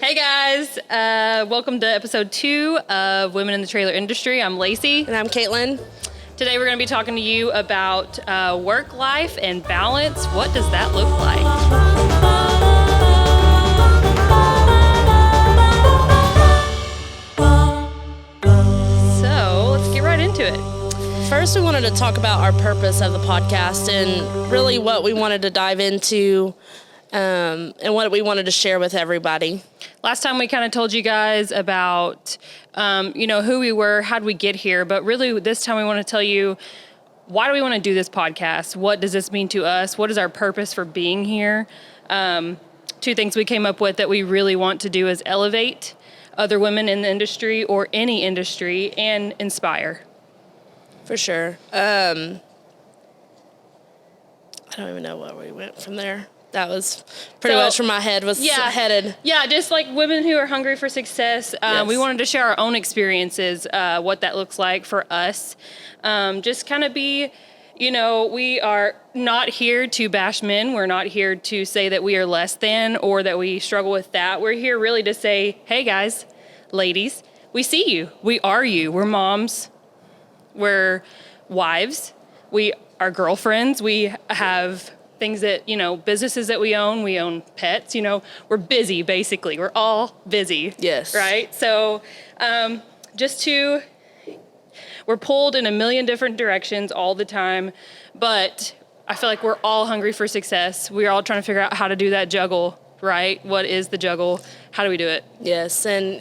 Hey guys, welcome to episode 2 of Women in the Trailer Industry. I'm Lacey. And I'm Caitlin. Today we're going to be talking to you about work life and balance. What does that look like? So let's get right into it. First, we wanted to talk about our purpose of the podcast and really what we wanted to dive into and what we wanted to share with everybody. Last time we kind of told you guys about, who we were, how did we get here, but really this time we want to tell you, why do we want to do this podcast? What does this mean to us? What is our purpose for being here? 2 things we came up with that we really want to do is elevate other women in the industry or any industry and inspire. For sure. I don't even know where we went from there. That was pretty much where my head was headed. Yeah, just like women who are hungry for success. Yes. We wanted to share our own experiences, what that looks like for us. Just kind of be, we are not here to bash men. We're not here to say that we are less than or that we struggle with that. We're here really to say, hey guys, ladies, we see you. We are you. We're moms. We're wives. We are girlfriends. We have things that, businesses that we own pets, we're busy basically. We're all busy. Yes. Right? So we're pulled in a million different directions all the time, but I feel like we're all hungry for success. We're all trying to figure out how to do that juggle, right? What is the juggle? How do we do it? Yes. And,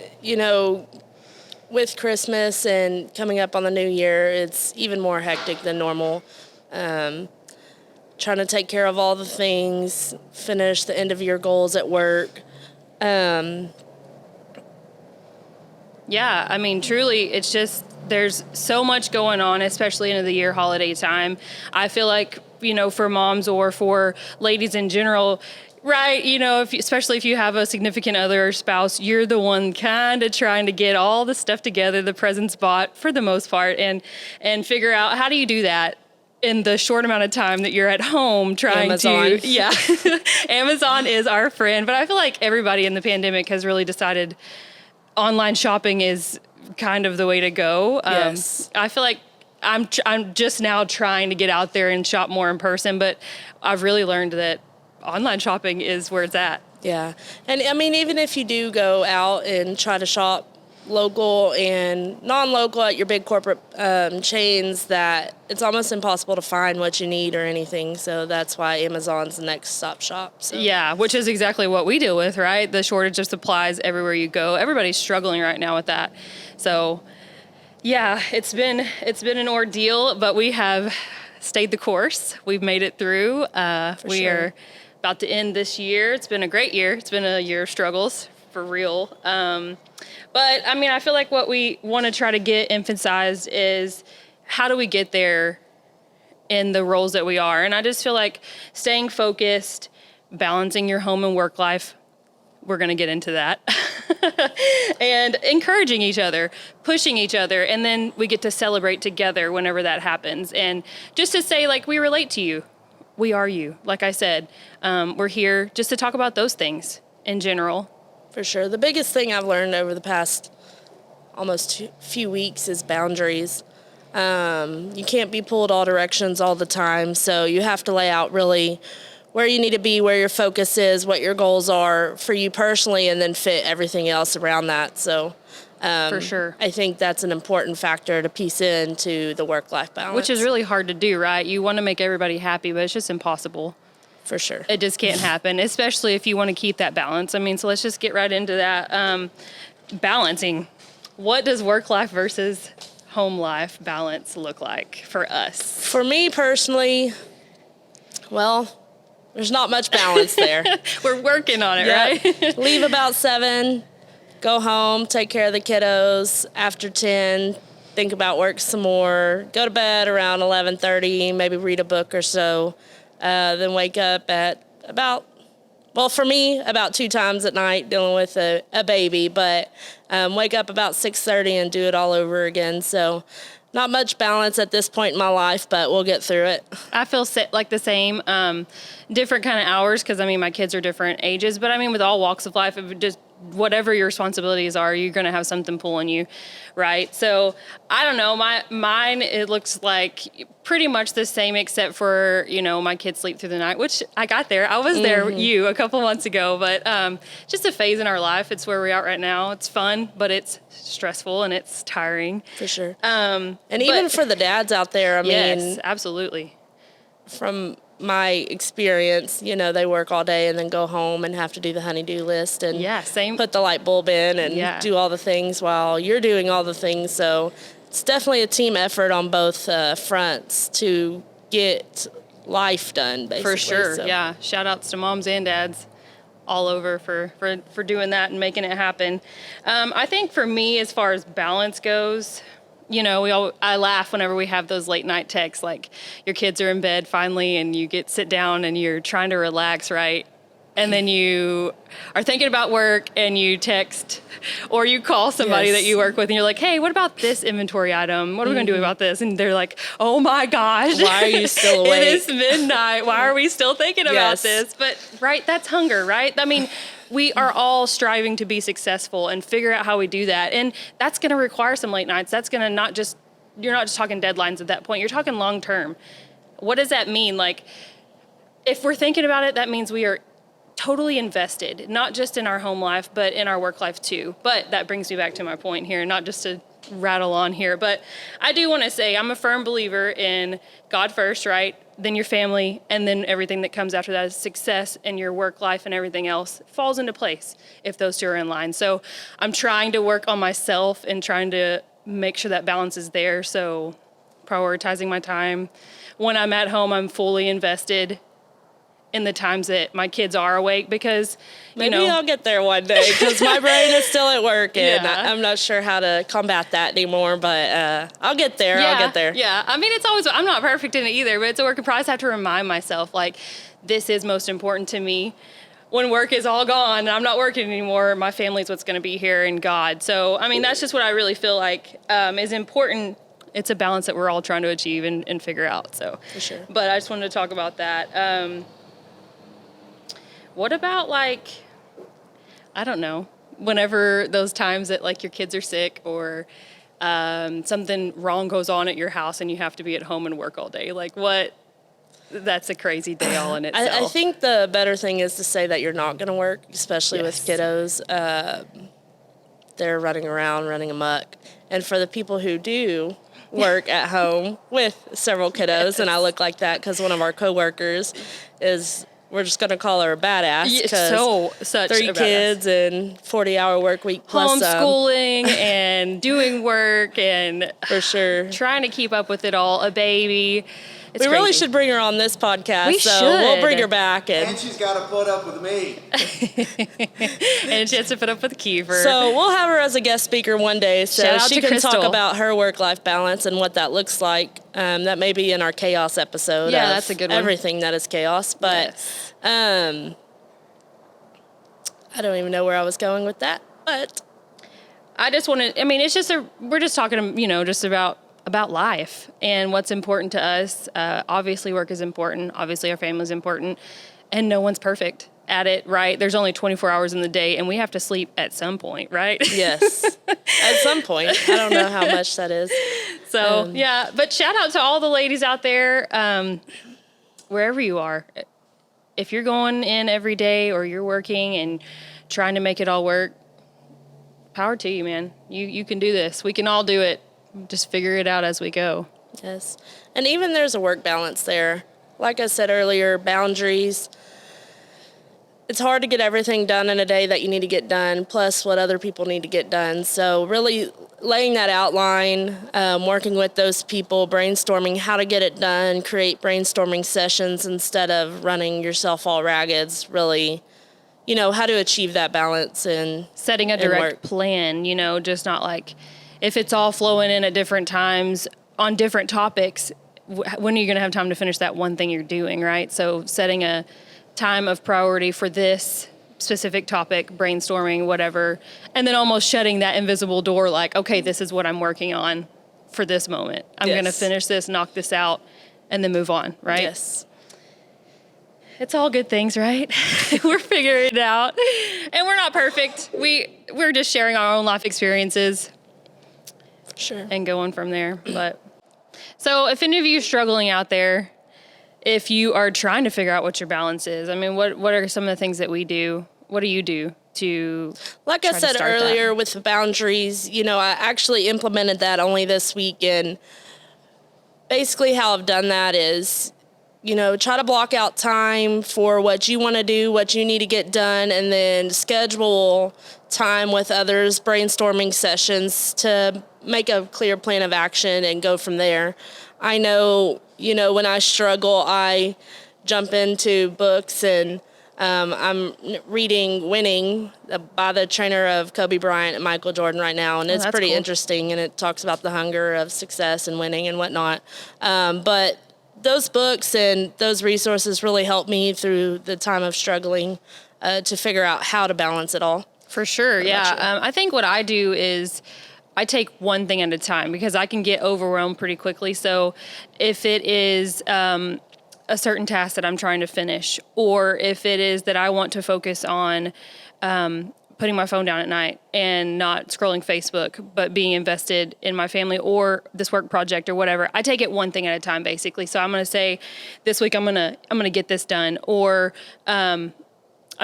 with Christmas and coming up on the new year, it's even more hectic than normal. Trying to take care of all the things, finish the end of year goals at work. Yeah, I mean, truly, it's just, there's so much going on, especially end of the year holiday time. I feel like, for moms or for ladies in general, right, especially if you have a significant other or spouse, you're the one kind of trying to get all the stuff together, the presents bought for the most part, and figure out how do you do that in the short amount of time that you're at home trying Amazon. to, yeah. Amazon is our friend, but I feel like everybody in the pandemic has really decided online shopping is kind of the way to go. Yes. I feel like I'm just now trying to get out there and shop more in person, but I've really learned that online shopping is where it's at. Yeah. And I mean, even if you do go out and try to shop local and non-local at your big corporate chains, that it's almost impossible to find what you need or anything. So that's why Amazon's the next stop shop. So. Yeah, which is exactly what we deal with, right? The shortage of supplies everywhere you go. Everybody's struggling right now with that. So yeah, it's been an ordeal, but we have stayed the course. We've made it through. We are about to end this year. It's been a great year. It's been a year of struggles for real. But I mean, I feel like what we want to try to get emphasized is how do we get there in the roles that we are? And I just feel like staying focused, balancing your home and work life, we're going to get into that, and encouraging each other, pushing each other, and then we get to celebrate together whenever that happens. And just to say, like, we relate to you. We are you. Like I said, we're here just to talk about those things in general. For sure. The biggest thing I've learned over the past almost few weeks is boundaries. You can't be pulled all directions all the time, so you have to lay out really where you need to be, where your focus is, what your goals are for you personally, and then fit everything else around that. So for sure. I think that's an important factor to piece into the work-life balance. Which is really hard to do, right? You want to make everybody happy, but it's just impossible. For sure. It just can't happen, especially if you want to keep that balance. I mean, so let's just get right into that. Balancing. What does work life versus home life balance look like for us? For me personally, well, there's not much balance there. We're working on it, right? Leave about 7, go home, take care of the kiddos. After 10, think about work some more. Go to bed around 11:30, maybe read a book or so. Then wake up at for me, about 2 times at night dealing with a baby, but wake up about 6:30 and do it all over again. So not much balance at this point in my life, but we'll get through it. I feel like the same, different kind of hours because, I mean, my kids are different ages. But, I mean, with all walks of life, whatever your responsibilities are, you're going to have something pulling you, right? So I don't know, mine, it looks like pretty much the same, except for, my kids sleep through the night, which I got there. I was there with you a couple months ago, but just a phase in our life. It's where we are right now. It's fun, but it's stressful and it's tiring. For sure. And even for the dads out there, yes, absolutely. From my experience, they work all day and then go home and have to do the honey-do list and same. Put the light bulb in and do all the things while you're doing all the things. So it's definitely a team effort on both fronts to get life done, basically. For sure, so. yeah. Shout outs to moms and dads all over for doing that and making it happen. I think for me, as far as balance goes, I laugh whenever we have those late night texts, like your kids are in bed finally and you sit down and you're trying to relax, right? And then you are thinking about work and you text or you call somebody that you work with and you're like, hey, what about this inventory item? What are we going to do about this? And they're like, oh my gosh. Why are you still awake? It is midnight. Why are we still thinking about this? But, right, that's hunger, right? I mean, we are all striving to be successful and figure out how we do that. And that's going to require some late nights. That's going to you're not just talking deadlines at that point. You're talking long term. What does that mean? Like, if we're thinking about it, that means we are totally invested, not just in our home life, but in our work life too. But that brings me back to my point here, not just to rattle on here, but I do want to say I'm a firm believer in God first, right? Then your family, and then everything that comes after that is success, and your work life and everything else falls into place if those two are in line. So I'm trying to work on myself and trying to make sure that balance is there. So prioritizing my time. When I'm at home, I'm fully invested in the times that my kids are awake, because maybe I'll get there one day, because my brain is still at work and I'm not sure how to combat that anymore, but I'll get there. I'll get there. Yeah. I mean, I'm not perfect in it either, but it's a work in progress. I have to remind myself, like, this is most important to me. When work is all gone and I'm not working anymore, my family's what's going to be here, and God. So, I mean, that's just what I really feel like is important. It's a balance that we're all trying to achieve and figure out. So, for sure. But I just wanted to talk about that. What about, like, I don't know, whenever those times that, like, your kids are sick or something wrong goes on at your house and you have to be at home and work all day? Like, that's a crazy day all in itself. I think the better thing is to say that you're not going to work, especially with kiddos. They're running around, running amok. And for the people who do work at home with several kiddos, and I look like that because one of our coworkers is... We're just going to call her a badass, because such 3 kids and 40-hour work week plus homeschooling and doing work and for sure trying to keep up with it all. A baby. We really should bring her on this podcast. We should. We'll bring her back. And she's got to put up with me. And she has to put up with Kiefer. So we'll have her as a guest speaker one day, so she can Crystal. talk about her work-life balance and what that looks like. That may be in our chaos episode. Yeah, that's a good one. Everything that is chaos. But I don't even know where I was going with that. But I just want to, I mean, we're just talking, just about life and what's important to us. Obviously work is important. Obviously our family is important, and no one's perfect at it, right? There's only 24 hours in the day, and we have to sleep at some point, right? Yes. At some point. I don't know how much that is. So, but shout out to all the ladies out there, wherever you are. If you're going in every day or you're working and trying to make it all work, power to you, man. You can do this. We can all do it. Just figure it out as we go. Yes. And even there's a work balance there. Like I said earlier, boundaries. It's hard to get everything done in a day that you need to get done, plus what other people need to get done. So really laying that outline, working with those people, brainstorming how to get it done, create brainstorming sessions instead of running yourself all ragged, really, how to achieve that balance and setting a direct plan, just not like, if it's all flowing in at different times on different topics, when are you going to have time to finish that one thing you're doing, right? So setting a time of priority for this specific topic, brainstorming, whatever, and then almost shutting that invisible door like, okay, this is what I'm working on for this moment. I'm going to finish this, knock this out, and then move on, right? Yes. it's all good things, right? We're figuring it out. And we're not perfect. We're just sharing our own life experiences. Sure. And going from there. But so if any of you are struggling out there, if you are trying to figure out what your balance is, I mean, what are some of the things that we do? What do you do to Like I said earlier with the boundaries, I actually implemented that only this week. And basically how I've done that is, try to block out time for what you want to do, what you need to get done, and then schedule time with others, brainstorming sessions to make a clear plan of action and go from there. I know, when I struggle, I jump into books, and I'm reading Winning by the trainer of Kobe Bryant and Michael Jordan right now, and it's pretty interesting, and it talks about the hunger of success and winning and whatnot. But those books and those resources really helped me through the time of struggling to figure out how to balance it all. For sure, yeah. I think what I do is I take one thing at a time because I can get overwhelmed pretty quickly. So if it is a certain task that I'm trying to finish, or if it is that I want to focus on putting my phone down at night and not scrolling Facebook, but being invested in my family or this work project or whatever, I take it one thing at a time, basically. So I'm going to say this week I'm going to get this done, or I'm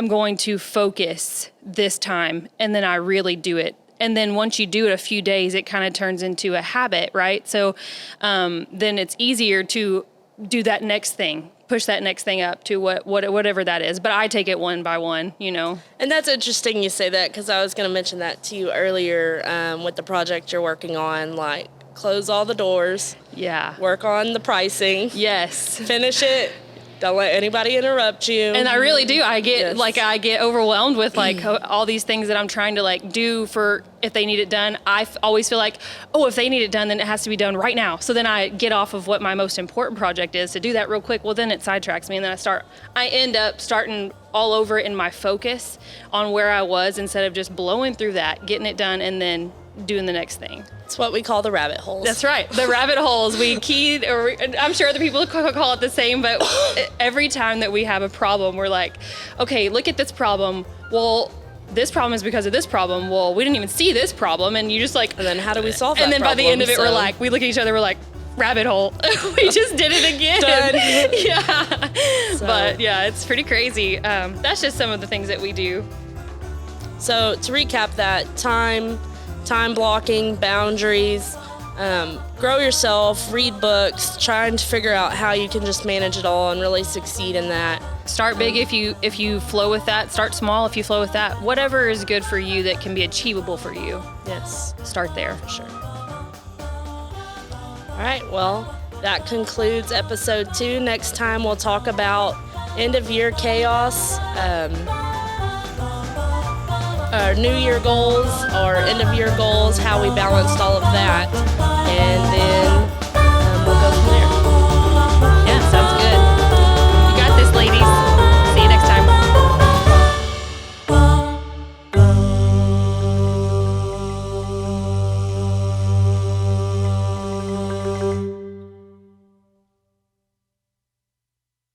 going to focus this time, and then I really do it. And then once you do it a few days, it kind of turns into a habit, right? So then it's easier to do that next thing, push that next thing up to whatever that is. But I take it one by one, And that's interesting you say that, because I was going to mention that to you earlier with the project you're working on, like close all the doors. Yeah. Work on the pricing. Yes. Finish it. Don't let anybody interrupt you. And I really do. I get I get overwhelmed with all these things that I'm trying to do for if they need it done. I always feel like, if they need it done, then it has to be done right now. So then I get off of what my most important project is to do that real quick. Well, then it sidetracks me, and then I end up starting all over in my focus on where I was instead of just blowing through that, getting it done, and then doing the next thing. It's what we call the rabbit holes. That's right. The rabbit holes. I'm sure other people call it the same, but every time that we have a problem, we're like, okay, look at this problem. Well, this problem is because of this problem. Well, we didn't even see this problem. And you just and then how do we solve that And then problem? By the end of it, we look at each other, we're like, rabbit hole. We just did it again. Done. Yeah. So. But yeah, it's pretty crazy. That's just some of the things that we do. So to recap that, time blocking, boundaries, grow yourself, read books, trying to figure out how you can just manage it all and really succeed in that. Start big if you flow with that. Start small if you flow with that. Whatever is good for you that can be achievable for you. Yes. Start there. For sure. All right, well, that concludes episode 2. Next time we'll talk about end-of-year chaos, our New Year goals, our end-of-year goals, how we balanced all of that.